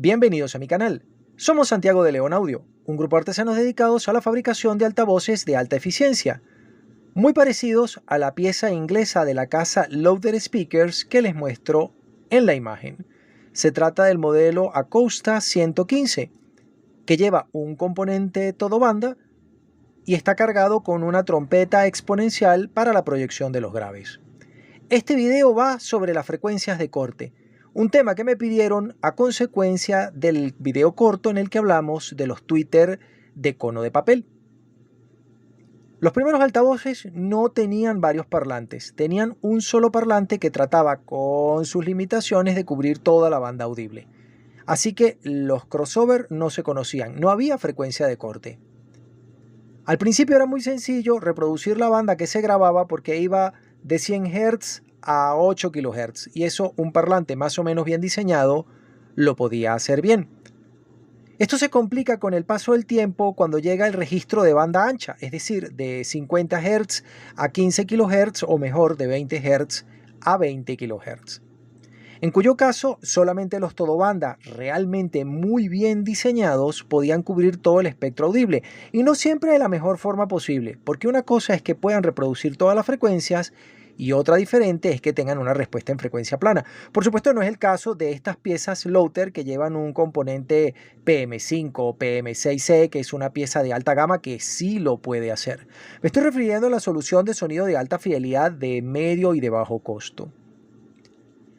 Bienvenidos a mi canal. Somos Santiago de León Audio, un grupo de artesanos dedicados a la fabricación de altavoces de alta eficiencia, muy parecidos a la pieza inglesa de la casa Loader Speakers que les muestro en la imagen. Se trata del modelo Acosta 115, que lleva un componente todo banda y está cargado con una trompeta exponencial para la proyección de los graves. Este video va sobre las frecuencias de corte, un tema que me pidieron a consecuencia del video corto en el que hablamos de los tweeters de cono de papel. Los primeros altavoces no tenían varios parlantes, tenían un solo parlante que trataba con sus limitaciones de cubrir toda la banda audible. Así que los crossover no se conocían, no había frecuencia de corte. Al principio era muy sencillo reproducir la banda que se grababa porque iba de 100 Hz a 8 kHz y eso un parlante más o menos bien diseñado lo podía hacer bien. Esto se complica con el paso del tiempo cuando llega el registro de banda ancha, es decir, de 50 Hz a 15 kHz o mejor de 20 Hz a 20 kHz. En cuyo caso solamente los todobanda realmente muy bien diseñados podían cubrir todo el espectro audible y no siempre de la mejor forma posible, porque una cosa es que puedan reproducir todas las frecuencias y otra diferente es que tengan una respuesta en frecuencia plana. Por supuesto no es el caso de estas piezas Loader que llevan un componente PM5 o PM6C, que es una pieza de alta gama que sí lo puede hacer. Me estoy refiriendo a la solución de sonido de alta fidelidad de medio y de bajo costo.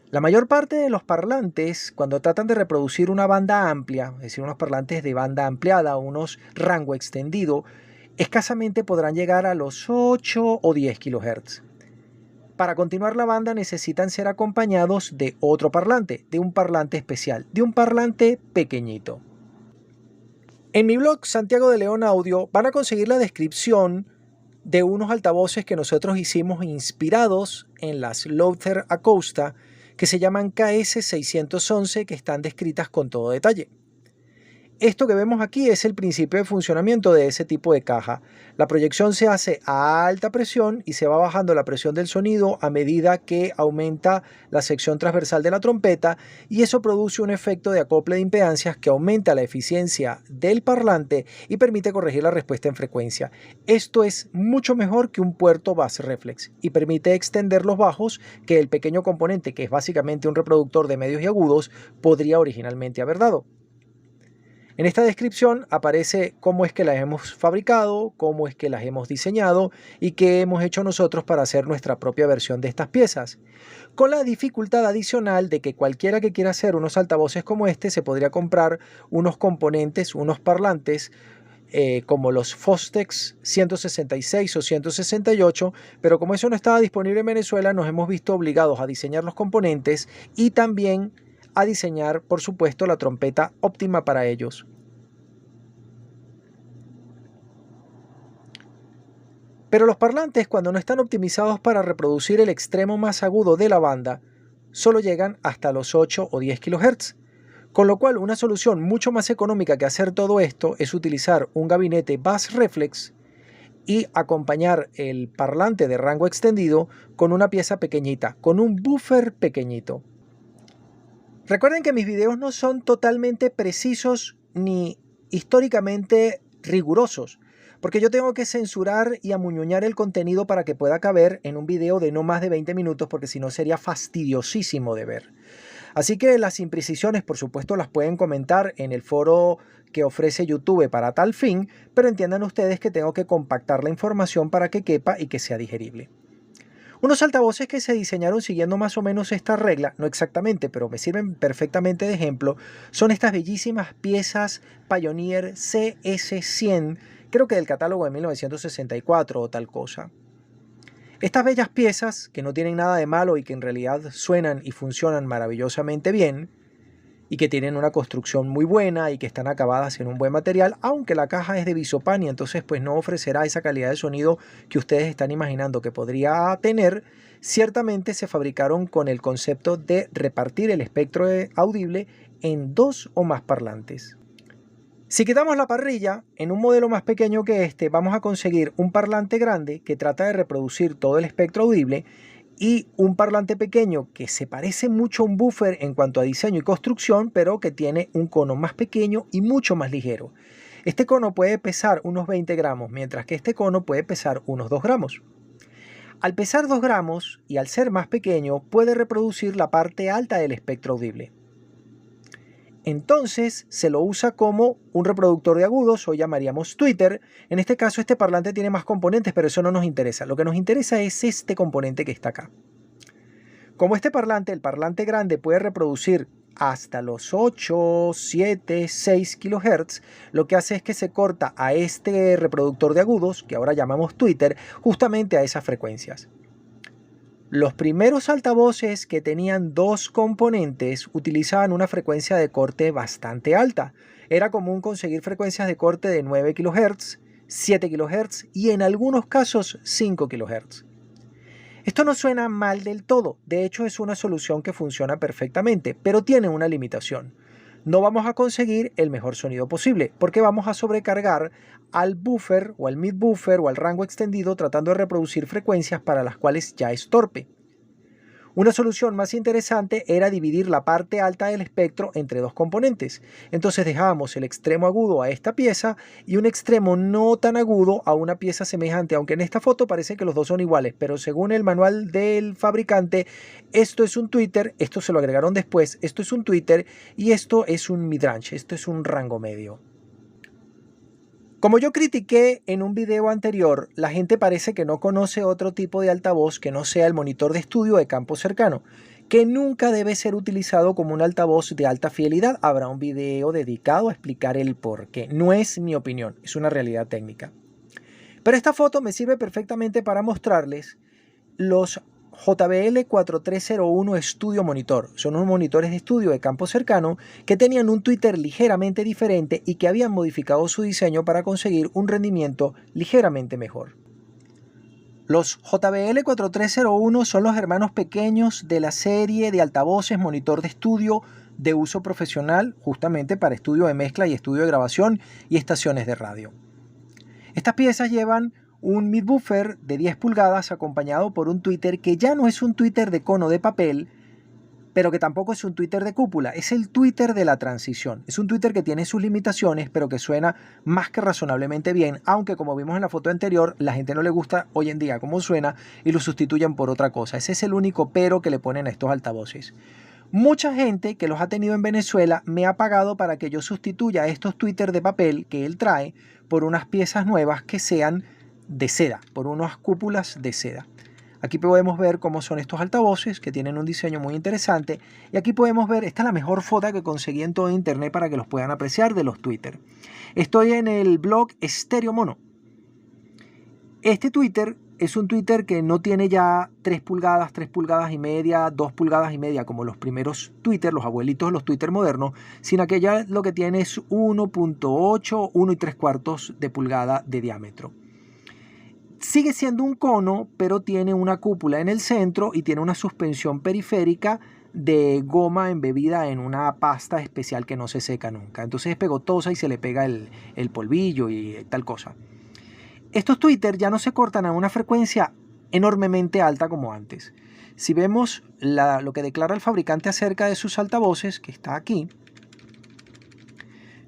La mayor parte de los parlantes, cuando tratan de reproducir una banda amplia, es decir, unos parlantes de banda ampliada, unos rango extendido, escasamente podrán llegar a los 8 o 10 kHz. Para continuar la banda necesitan ser acompañados de otro parlante, de un parlante especial, de un parlante pequeñito. En mi blog Santiago de León Audio van a conseguir la descripción de unos altavoces que nosotros hicimos inspirados en las Loader Acosta, que se llaman KS611, que están descritas con todo detalle. Esto que vemos aquí es el principio de funcionamiento de ese tipo de caja. La proyección se hace a alta presión y se va bajando la presión del sonido a medida que aumenta la sección transversal de la trompeta y eso produce un efecto de acople de impedancias que aumenta la eficiencia del parlante y permite corregir la respuesta en frecuencia. Esto es mucho mejor que un puerto bass reflex y permite extender los bajos que el pequeño componente, que es básicamente un reproductor de medios y agudos, podría originalmente haber dado. En esta descripción aparece cómo es que las hemos fabricado, cómo es que las hemos diseñado y qué hemos hecho nosotros para hacer nuestra propia versión de estas piezas. Con la dificultad adicional de que cualquiera que quiera hacer unos altavoces como este se podría comprar unos componentes, unos parlantes como los Fostex 166 o 168, pero como eso no estaba disponible en Venezuela nos hemos visto obligados a diseñar los componentes y también a diseñar, por supuesto, la trompeta óptima para ellos. Pero los parlantes, cuando no están optimizados para reproducir el extremo más agudo de la banda, solo llegan hasta los 8 o 10 kHz. Con lo cual, una solución mucho más económica que hacer todo esto es utilizar un gabinete bass reflex y acompañar el parlante de rango extendido con una pieza pequeñita, con un buffer pequeñito. Recuerden que mis videos no son totalmente precisos ni históricamente rigurosos, porque yo tengo que censurar y amuñoñar el contenido para que pueda caber en un video de no más de 20 minutos, porque si no sería fastidiosísimo de ver. Así que las imprecisiones, por supuesto, las pueden comentar en el foro que ofrece YouTube para tal fin, pero entiendan ustedes que tengo que compactar la información para que quepa y que sea digerible. Unos altavoces que se diseñaron siguiendo más o menos esta regla, no exactamente, pero me sirven perfectamente de ejemplo, son estas bellísimas piezas Pioneer CS100, creo que del catálogo de 1964 o tal cosa. Estas bellas piezas, que no tienen nada de malo y que en realidad suenan y funcionan maravillosamente bien, y que tienen una construcción muy buena y que están acabadas en un buen material, aunque la caja es de Visopani, entonces pues no ofrecerá esa calidad de sonido que ustedes están imaginando que podría tener. Ciertamente se fabricaron con el concepto de repartir el espectro audible en 2 o más parlantes. Si quitamos la parrilla, en un modelo más pequeño que este vamos a conseguir un parlante grande que trata de reproducir todo el espectro audible y un parlante pequeño que se parece mucho a un buffer en cuanto a diseño y construcción, pero que tiene un cono más pequeño y mucho más ligero. Este cono puede pesar unos 20 gramos, mientras que este cono puede pesar unos 2 gramos. Al pesar 2 gramos y al ser más pequeño, puede reproducir la parte alta del espectro audible. Entonces se lo usa como un reproductor de agudos, o llamaríamos tweeter. En este caso este parlante tiene más componentes, pero eso no nos interesa. Lo que nos interesa es este componente que está acá. Como este parlante, el parlante grande, puede reproducir hasta los 8, 7, 6 kHz, lo que hace es que se corta a este reproductor de agudos, que ahora llamamos tweeter, justamente a esas frecuencias. Los primeros altavoces que tenían dos componentes utilizaban una frecuencia de corte bastante alta. Era común conseguir frecuencias de corte de 9 kHz, 7 kHz y en algunos casos 5 kHz. Esto no suena mal del todo, de hecho es una solución que funciona perfectamente, pero tiene una limitación. No vamos a conseguir el mejor sonido posible, porque vamos a sobrecargar al buffer o al mid-buffer o al rango extendido tratando de reproducir frecuencias para las cuales ya es torpe. Una solución más interesante era dividir la parte alta del espectro entre dos componentes. Entonces dejábamos el extremo agudo a esta pieza y un extremo no tan agudo a una pieza semejante, aunque en esta foto parece que los dos son iguales, pero según el manual del fabricante, esto es un tweeter, esto se lo agregaron después, esto es un tweeter y esto es un midrange, esto es un rango medio. Como yo critiqué en un video anterior, la gente parece que no conoce otro tipo de altavoz que no sea el monitor de estudio de campo cercano, que nunca debe ser utilizado como un altavoz de alta fidelidad. Habrá un video dedicado a explicar el por qué. No es mi opinión, es una realidad técnica. Pero esta foto me sirve perfectamente para mostrarles los JBL 4301 Studio Monitor. Son unos monitores de estudio de campo cercano que tenían un tweeter ligeramente diferente y que habían modificado su diseño para conseguir un rendimiento ligeramente mejor. Los JBL 4301 son los hermanos pequeños de la serie de altavoces monitor de estudio de uso profesional, justamente para estudio de mezcla y estudio de grabación y estaciones de radio. Estas piezas llevan un midbuffer de 10 pulgadas acompañado por un tweeter que ya no es un tweeter de cono de papel, pero que tampoco es un tweeter de cúpula, es el tweeter de la transición. Es un tweeter que tiene sus limitaciones, pero que suena más que razonablemente bien, aunque como vimos en la foto anterior, la gente no le gusta hoy en día cómo suena y lo sustituyen por otra cosa. Ese es el único pero que le ponen a estos altavoces. Mucha gente que los ha tenido en Venezuela me ha pagado para que yo sustituya estos tweeters de papel que él trae por unas piezas nuevas que sean de seda, por unas cúpulas de seda. Aquí podemos ver cómo son estos altavoces que tienen un diseño muy interesante y aquí podemos ver, esta es la mejor foto que conseguí en todo internet para que los puedan apreciar de los tweeter. Estoy en el blog Stereo Mono. Este tweeter es un tweeter que no tiene ya 3 pulgadas, 3 pulgadas y media, 2 pulgadas y media como los primeros tweeter, los abuelitos de los tweeter modernos, sino que ya lo que tiene es 1.8, 1 3/4 de pulgada de diámetro. Sigue siendo un cono, pero tiene una cúpula en el centro y tiene una suspensión periférica de goma embebida en una pasta especial que no se seca nunca. Entonces es pegotosa y se le pega el polvillo y tal cosa. Estos tweeter ya no se cortan a una frecuencia enormemente alta como antes. Si vemos lo que declara el fabricante acerca de sus altavoces, que está aquí,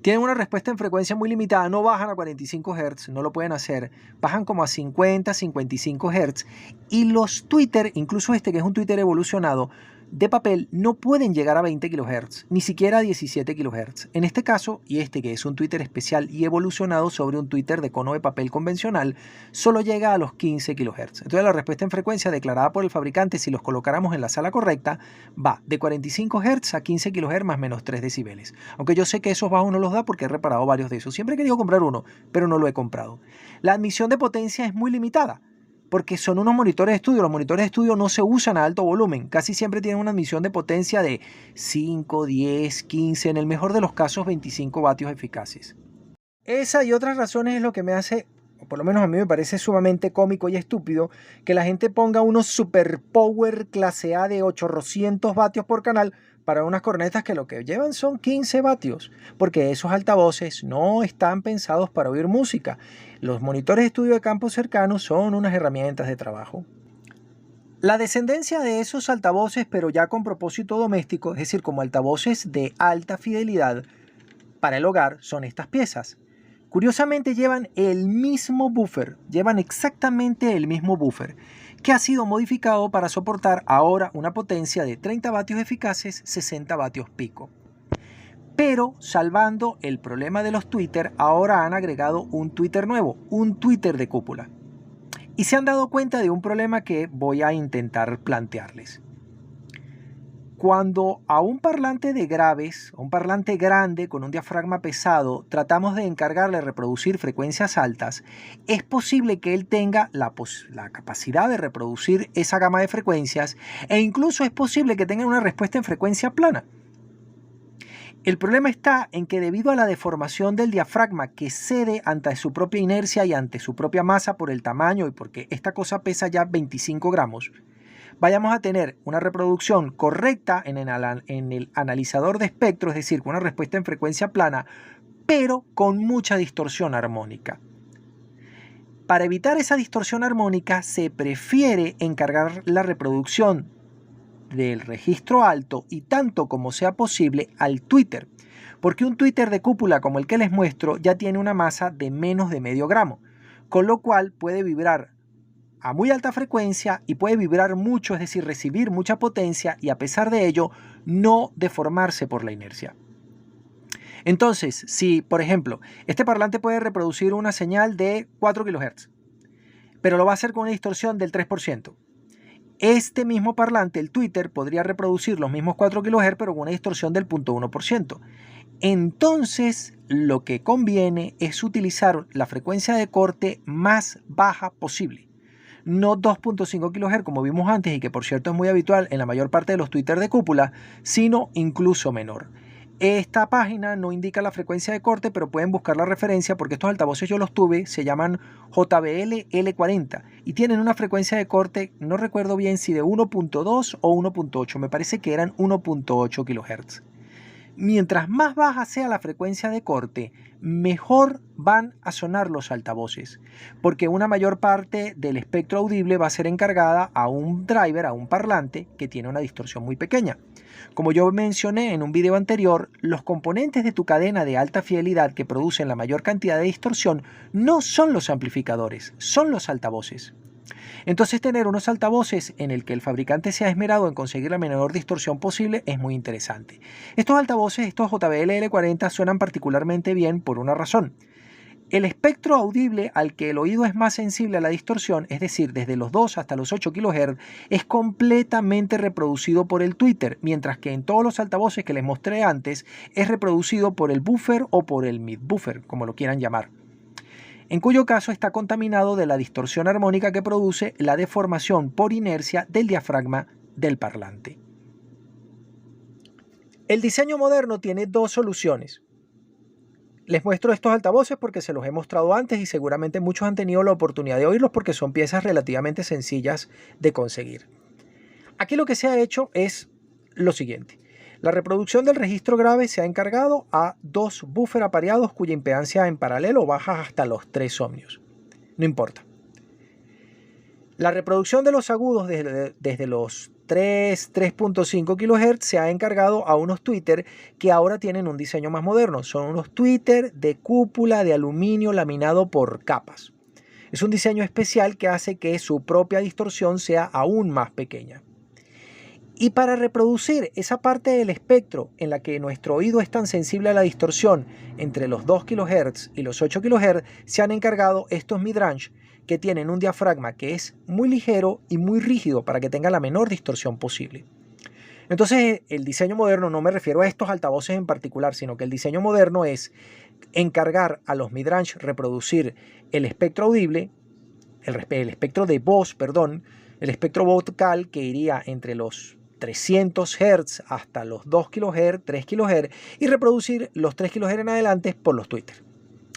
tienen una respuesta en frecuencia muy limitada, no bajan a 45 Hz, no lo pueden hacer, bajan como a 50, 55 Hz y los tweeter, incluso este que es un tweeter evolucionado de papel, no pueden llegar a 20 kHz, ni siquiera a 17 kHz. En este caso, y este que es un tweeter especial y evolucionado sobre un tweeter de cono de papel convencional, solo llega a los 15 kHz. Entonces la respuesta en frecuencia declarada por el fabricante, si los colocáramos en la sala correcta, va de 45 Hz a 15 kHz más menos 3 decibeles. Aunque yo sé que esos bajos no los da porque he reparado varios de esos. Siempre he querido comprar uno, pero no lo he comprado. La admisión de potencia es muy limitada, porque son unos monitores de estudio. Los monitores de estudio no se usan a alto volumen. Casi siempre tienen una admisión de potencia de 5, 10, 15, en el mejor de los casos 25 vatios eficaces. Esa y otras razones es lo que me hace, o por lo menos a mí me parece sumamente cómico y estúpido, que la gente ponga unos Super Power clase A de 800 vatios por canal para unas cornetas que lo que llevan son 15 vatios, porque esos altavoces no están pensados para oír música. Los monitores de estudio de campo cercano son unas herramientas de trabajo. La descendencia de esos altavoces, pero ya con propósito doméstico, es decir, como altavoces de alta fidelidad para el hogar, son estas piezas. Curiosamente llevan el mismo buffer, llevan exactamente el mismo buffer, que ha sido modificado para soportar ahora una potencia de 30 vatios eficaces, 60 vatios pico. Pero, salvando el problema de los tweeter, ahora han agregado un tweeter nuevo, un tweeter de cúpula. Y se han dado cuenta de un problema que voy a intentar plantearles. Cuando a un parlante de graves, a un parlante grande con un diafragma pesado, tratamos de encargarle reproducir frecuencias altas, es posible que él tenga la capacidad de reproducir esa gama de frecuencias e incluso es posible que tenga una respuesta en frecuencia plana. El problema está en que debido a la deformación del diafragma que cede ante su propia inercia y ante su propia masa por el tamaño y porque esta cosa pesa ya 25 gramos, vayamos a tener una reproducción correcta en el analizador de espectro, es decir, con una respuesta en frecuencia plana, pero con mucha distorsión armónica. Para evitar esa distorsión armónica se prefiere encargar la reproducción del registro alto y tanto como sea posible al tweeter, porque un tweeter de cúpula como el que les muestro ya tiene una masa de menos de medio gramo, con lo cual puede vibrar a muy alta frecuencia y puede vibrar mucho, es decir, recibir mucha potencia y a pesar de ello no deformarse por la inercia. Entonces, si por ejemplo este parlante puede reproducir una señal de 4 kHz, pero lo va a hacer con una distorsión del 3%, este mismo parlante, el tweeter, podría reproducir los mismos 4 kHz pero con una distorsión del 0.1%. Entonces, lo que conviene es utilizar la frecuencia de corte más baja posible. No 2.5 kHz como vimos antes y que por cierto es muy habitual en la mayor parte de los tweeters de cúpula, sino incluso menor. Esta página no indica la frecuencia de corte, pero pueden buscar la referencia porque estos altavoces yo los tuve, se llaman JBL L40 y tienen una frecuencia de corte, no recuerdo bien si de 1.2 o 1.8, me parece que eran 1.8 kHz. Mientras más baja sea la frecuencia de corte, mejor van a sonar los altavoces, porque una mayor parte del espectro audible va a ser encargada a un driver, a un parlante que tiene una distorsión muy pequeña. Como yo mencioné en un video anterior, los componentes de tu cadena de alta fidelidad que producen la mayor cantidad de distorsión no son los amplificadores, son los altavoces. Entonces tener unos altavoces en el que el fabricante se ha esmerado en conseguir la menor distorsión posible es muy interesante. Estos altavoces, estos JBL L40 suenan particularmente bien por una razón. El espectro audible al que el oído es más sensible a la distorsión, es decir, desde los 2 hasta los 8 kHz, es completamente reproducido por el tweeter, mientras que en todos los altavoces que les mostré antes es reproducido por el buffer o por el mid-buffer, como lo quieran llamar, en cuyo caso está contaminado de la distorsión armónica que produce la deformación por inercia del diafragma del parlante. El diseño moderno tiene dos soluciones. Les muestro estos altavoces porque se los he mostrado antes y seguramente muchos han tenido la oportunidad de oírlos porque son piezas relativamente sencillas de conseguir. Aquí lo que se ha hecho es lo siguiente. La reproducción del registro grave se ha encargado a dos buffers apareados cuya impedancia en paralelo baja hasta los 3 ohmios. No importa. La reproducción de los agudos desde los 3.5 kHz se ha encargado a unos tweeter que ahora tienen un diseño más moderno. Son unos tweeter de cúpula de aluminio laminado por capas. Es un diseño especial que hace que su propia distorsión sea aún más pequeña. Y para reproducir esa parte del espectro en la que nuestro oído es tan sensible a la distorsión entre los 2 kHz y los 8 kHz, se han encargado estos midrange que tienen un diafragma que es muy ligero y muy rígido para que tenga la menor distorsión posible. Entonces, el diseño moderno, no me refiero a estos altavoces en particular, sino que el diseño moderno es encargar a los midrange reproducir el espectro audible, el espectro de voz, perdón, el espectro vocal que iría entre los 300 Hz hasta los 2 kHz, 3 kHz y reproducir los 3 kHz en adelante por los tweeter.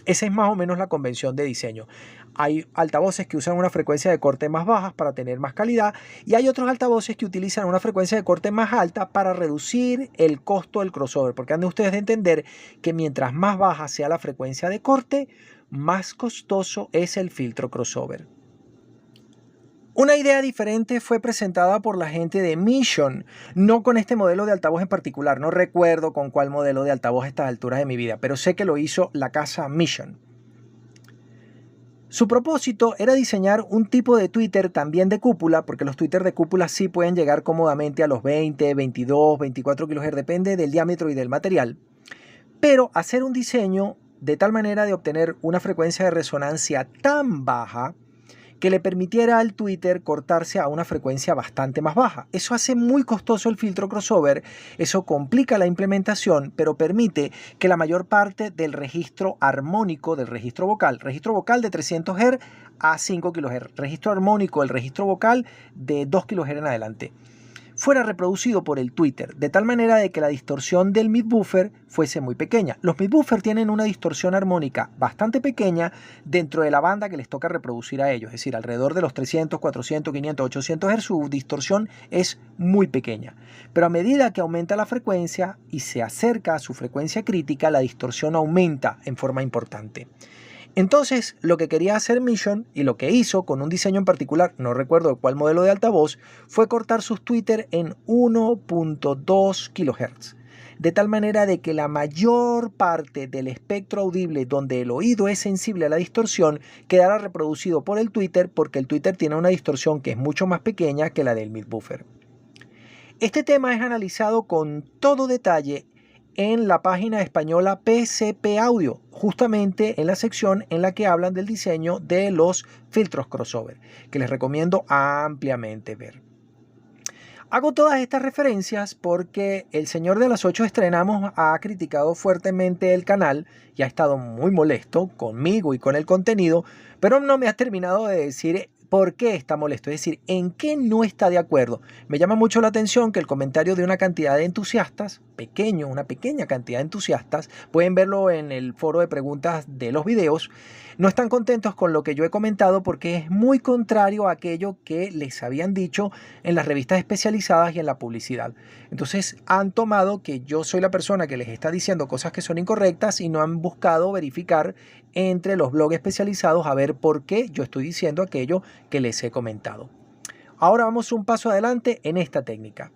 Esa es más o menos la convención de diseño. Hay altavoces que usan una frecuencia de corte más baja para tener más calidad y hay otros altavoces que utilizan una frecuencia de corte más alta para reducir el costo del crossover, porque han de ustedes de entender que mientras más baja sea la frecuencia de corte, más costoso es el filtro crossover. Una idea diferente fue presentada por la gente de Mission, no con este modelo de altavoz en particular. No recuerdo con cuál modelo de altavoz a estas alturas de mi vida, pero sé que lo hizo la casa Mission. Su propósito era diseñar un tipo de tweeter también de cúpula, porque los tweeters de cúpula sí pueden llegar cómodamente a los 20, 22, 24 kHz, depende del diámetro y del material, pero hacer un diseño de tal manera de obtener una frecuencia de resonancia tan baja que le permitiera al tweeter cortarse a una frecuencia bastante más baja. Eso hace muy costoso el filtro crossover, eso complica la implementación, pero permite que la mayor parte del registro armónico del registro vocal de 300 Hz a 5 kHz, registro armónico, el registro vocal de 2 kHz en adelante, fuera reproducido por el tweeter, de tal manera de que la distorsión del midbuffer fuese muy pequeña. Los midbuffer tienen una distorsión armónica bastante pequeña dentro de la banda que les toca reproducir a ellos, es decir, alrededor de los 300, 400, 500, 800 Hz, su distorsión es muy pequeña. Pero a medida que aumenta la frecuencia y se acerca a su frecuencia crítica, la distorsión aumenta en forma importante. Entonces, lo que quería hacer Mission, y lo que hizo con un diseño en particular, no recuerdo cuál modelo de altavoz, fue cortar sus tweeters en 1.2 kHz. De tal manera de que la mayor parte del espectro audible donde el oído es sensible a la distorsión quedara reproducido por el tweeter, porque el tweeter tiene una distorsión que es mucho más pequeña que la del midbuffer. Este tema es analizado con todo detalle en la página española PCP Audio, justamente en la sección en la que hablan del diseño de los filtros crossover, que les recomiendo ampliamente ver. Hago todas estas referencias porque el señor de las 8 estrenamos ha criticado fuertemente el canal y ha estado muy molesto conmigo y con el contenido, pero no me ha terminado de decir ¿por qué está molesto? Es decir, ¿en qué no está de acuerdo? Me llama mucho la atención que el comentario de una cantidad de entusiastas, una pequeña cantidad de entusiastas, pueden verlo en el foro de preguntas de los videos, no están contentos con lo que yo he comentado porque es muy contrario a aquello que les habían dicho en las revistas especializadas y en la publicidad. Entonces han tomado que yo soy la persona que les está diciendo cosas que son incorrectas y no han buscado verificar entre los blogs especializados a ver por qué yo estoy diciendo aquello que les he comentado. Ahora vamos un paso adelante en esta técnica.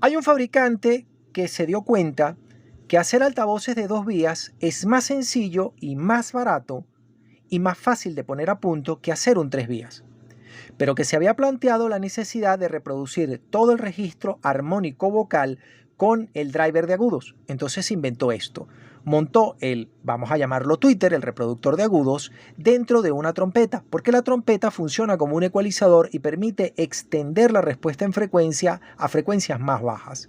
Hay un fabricante que se dio cuenta que hacer altavoces de 2 vías es más sencillo y más barato y más fácil de poner a punto que hacer un 3 vías, pero que se había planteado la necesidad de reproducir todo el registro armónico vocal con el driver de agudos. Entonces se inventó esto. Montó vamos a llamarlo tweeter, el reproductor de agudos, dentro de una trompeta, porque la trompeta funciona como un ecualizador y permite extender la respuesta en frecuencia a frecuencias más bajas.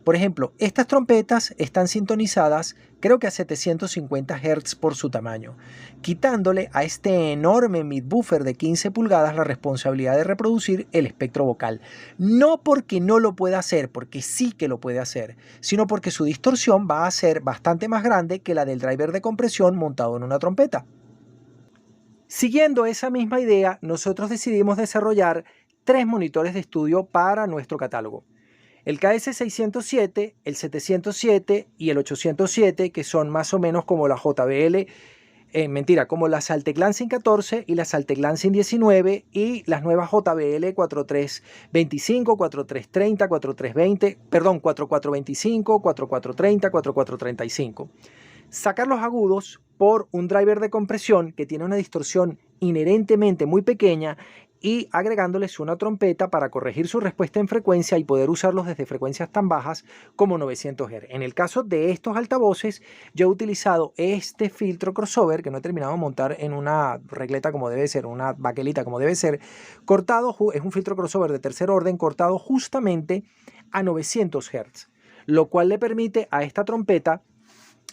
Por ejemplo, estas trompetas están sintonizadas creo que a 750 Hz por su tamaño, quitándole a este enorme midbuffer de 15 pulgadas la responsabilidad de reproducir el espectro vocal. No porque no lo pueda hacer, porque sí que lo puede hacer, sino porque su distorsión va a ser bastante más grande que la del driver de compresión montado en una trompeta. Siguiendo esa misma idea, nosotros decidimos desarrollar 3 monitores de estudio para nuestro catálogo. El KS607, el 707 y el 807, que son más o menos como la JBL, como la Salteclancin 14 y la Salteclancin 19 y las nuevas JBL 4325, 4330, 4320, perdón, 4425, 4430, 4435. Sacar los agudos por un driver de compresión que tiene una distorsión inherentemente muy pequeña y agregándoles una trompeta para corregir su respuesta en frecuencia y poder usarlos desde frecuencias tan bajas como 900 Hz. En el caso de estos altavoces, yo he utilizado este filtro crossover, que no he terminado de montar en una regleta como debe ser, una baquelita como debe ser, cortado, es un filtro crossover de tercer orden cortado justamente a 900 Hz, lo cual le permite a esta trompeta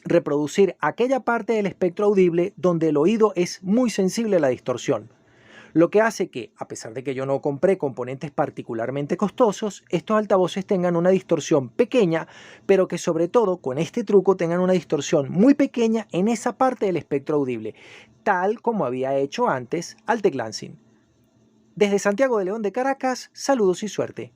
reproducir aquella parte del espectro audible donde el oído es muy sensible a la distorsión. Lo que hace que, a pesar de que yo no compré componentes particularmente costosos, estos altavoces tengan una distorsión pequeña, pero que sobre todo con este truco tengan una distorsión muy pequeña en esa parte del espectro audible, tal como había hecho antes Alteclancin. Desde Santiago de León de Caracas, saludos y suerte.